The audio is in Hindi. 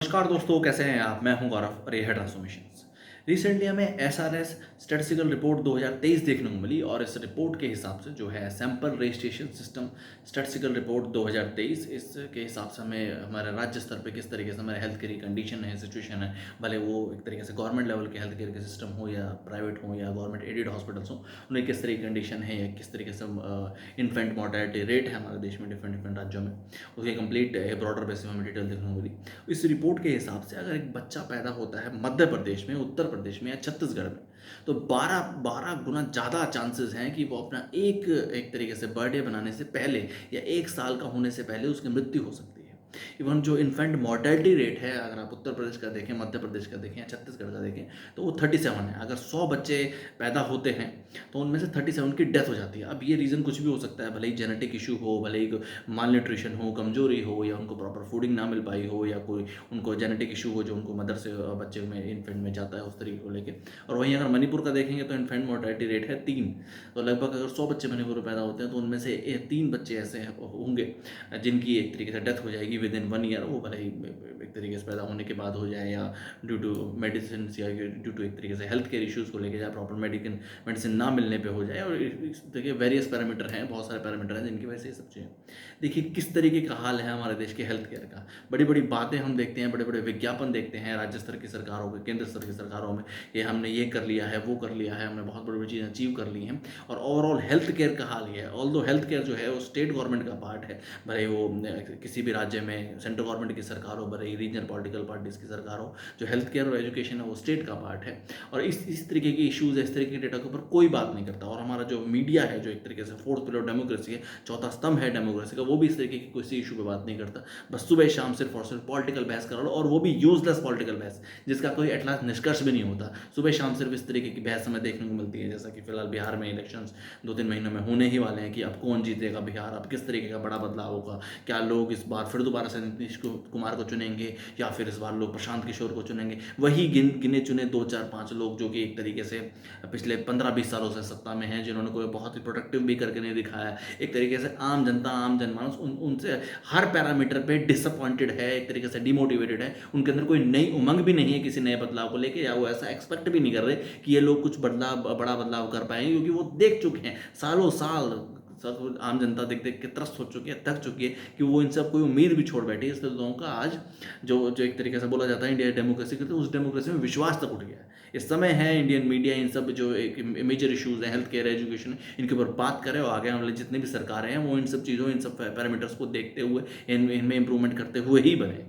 नमस्कार दोस्तों, कैसे हैं आप? मैं हूं गौरव और ये है ट्रांसफॉर्मेशंस। रिसेंटली हमें एसआरएस स्टैटिस्टिकल रिपोर्ट 2023 देखने को मिली और इस रिपोर्ट के हिसाब से जो है sample registration system statistical report 2023 इसके हिसाब से हमें हमारे राज्य स्तर पे किस तरीके से हमारे हेल्थ केयर की कंडीशन है, सिचुएशन है, भले वो एक तरीके से गवर्नमेंट लेवल के हेल्थ केयर के सिस्टम हो या प्राइवेट हो या गवर्नमेंट एडेड हॉस्पिटल्स हो, उनकी किस तरह की कंडीशन है या किस तरीके से इन्फेंट मोर्टेलिटी रेट है हमारे देश में डिफरेंट डिफरेंट राज्यों में, उसकी कंप्लीट ब्रॉडर बेसिस में हमें डिटेल देखने को मिली। इस रिपोर्ट के हिसाब से अगर एक बच्चा पैदा होता है मध्य प्रदेश में, उत्तर प्रदेश में या छत्तीसगढ़ में, तो 12 गुना ज़्यादा चांसेस हैं कि वो अपना एक एक तरीके से बर्थडे बनाने से पहले या 1 साल का होने से पहले उसकी मृत्यु हो सकती है। इवन जो इन्फेंट मोर्टेलिटी रेट है, अगर आप उत्तर प्रदेश का देखें, मध्य प्रदेश का देखें या छत्तीसगढ़ का देखें, तो वो 37 है। अगर 100 बच्चे पैदा होते हैं तो उनमें से 37 की डेथ हो जाती है। अब ये रीज़न कुछ भी हो सकता है, भले ही जेनेटिक इशू हो, भले ही माल न्यूट्रिशन हो, कमजोरी हो, या उनको प्रॉपर फूडिंग ना मिल पाई हो, या कोई उनको जेनेटिक इशू हो जो उनको मदर से बच्चे में इन्फेंट में जाता है, उस तरीके को लेके। और वहीं अगर मणिपुर का देखेंगे तो इन्फेंट मोर्टेलिटी रेट है 3। तो लगभग अगर 100 बच्चे मणिपुर में पैदा होते हैं तो उनमें से 3 बच्चे ऐसे होंगे जिनकी एक तरीके से डेथ हो जाएगी विद इन 1 ईयर। वो भले ही एक तरीके से पैदा होने के बाद हो जाए या ड्यू टू मेडिसिन या ड्यू टू एक तरीके से हेल्थ केयर इश्यूज़ को लेके जाए, प्रॉपर मेडिसिन ना मिलने पे हो जाए। और इस देखिए वेरियस पैरामीटर हैं, बहुत सारे पैरामीटर हैं जिनकी वजह से ये सब चीज़ें। देखिए किस तरीके का हाल है हमारे देश के हेल्थ केयर का। बड़ी बड़ी बातें हम देखते हैं, बड़े बड़े विज्ञापन देखते हैं राज्य स्तर की सरकारों के, केंद्र स्तर की सरकारों में, कि हमने ये कर लिया है, वो कर लिया है, हमने बहुत बड़ी बड़ी चीज़ें अचीव कर ली हैं। और ओवरऑल हेल्थ केयर का हाल ये है। ऑल दो हेल्थ केयर जो है वो स्टेट गवर्नमेंट का पार्ट है, भले वो किसी भी राज्य में सेंट्रल गवर्नमेंट की सरकार हो, भले ही रीजनल पॉलिटिकल पार्टीज की सरकार हो, जो हेल्थ केयर और एजुकेशन है वो स्टेट का पार्ट है। और इस तरीके की इश्यूज है, इस तरीके के डेटा के ऊपर कोई बात नहीं करता। और हमारा जो मीडिया है, जो एक तरीके से फोर्थ पिलर डेमोक्रेसी है, चौथा स्तंभ है डेमोक्रेसी का, वो भी इस तरीके की किसी इशू पे बात नहीं करता। बस सुबह शाम सिर्फ और सिर्फ पॉलिटिकल बहस करा लो, और वो भी यूजलेस पॉलिटिकल बहस, जिसका कोई एटलास्ट निष्कर्ष भी नहीं होता। सुबह शाम सिर्फ इस तरीके की बहस हमें देखने को मिलती है। जैसा कि फिलहाल बिहार में इलेक्शंस 2-3 महीनों में होने ही वाले हैं कि अब कौन जीतेगा बिहार, अब किस तरीके का बड़ा बदलाव होगा, क्या लोग इस बार फिर दोबारा से नीतीश कुमार को चुनेंगे या फिर इस बार लोग प्रशांत किशोर को चुनेंगे। वही गिने चुने 2-4-5 लोग जो कि एक तरीके से पिछले 15-20 सालों से सत्ता में हैं, जिन्होंने कोई बहुत ही प्रोडक्टिव भी करके नहीं दिखाया। एक तरीके से आम जनता, आम जनमानस उनसे हर पैरामीटर पे डिसअपॉइंटेड है, एक तरीके से डिमोटिवेटेड है। उनके अंदर कोई नई उमंग भी नहीं है किसी नए बदलाव को लेके, या वो ऐसा एक्सपेक्ट भी नहीं कर रहे कि ये लोग कुछ बड़ा बदलाव कर पाएंगे, क्योंकि वो देख चुके हैं सालों साल। सब आम जनता देख देख के त्रस्त हो चुकी है, थक चुकी है, कि वो इन सब कोई उम्मीद भी छोड़ बैठी है। इसलिए लोगों का आज जो जो एक तरीके से बोला जाता है इंडिया डेमोक्रेसी करते हैं, उस डेमोक्रेसी में विश्वास तक उठ गया है। इस समय है इंडियन मीडिया इन सब जो एक मेजर इश्यूज हैं, हेल्थ केयर, एजुकेशन, इनके ऊपर बात करे, और आगे आने वाले जितने भी सरकारें हैं वो इन सब चीज़ों, इन सब पैरामीटर्स को देखते हुए इनमें इंप्रूवमेंट करते हुए ही बने।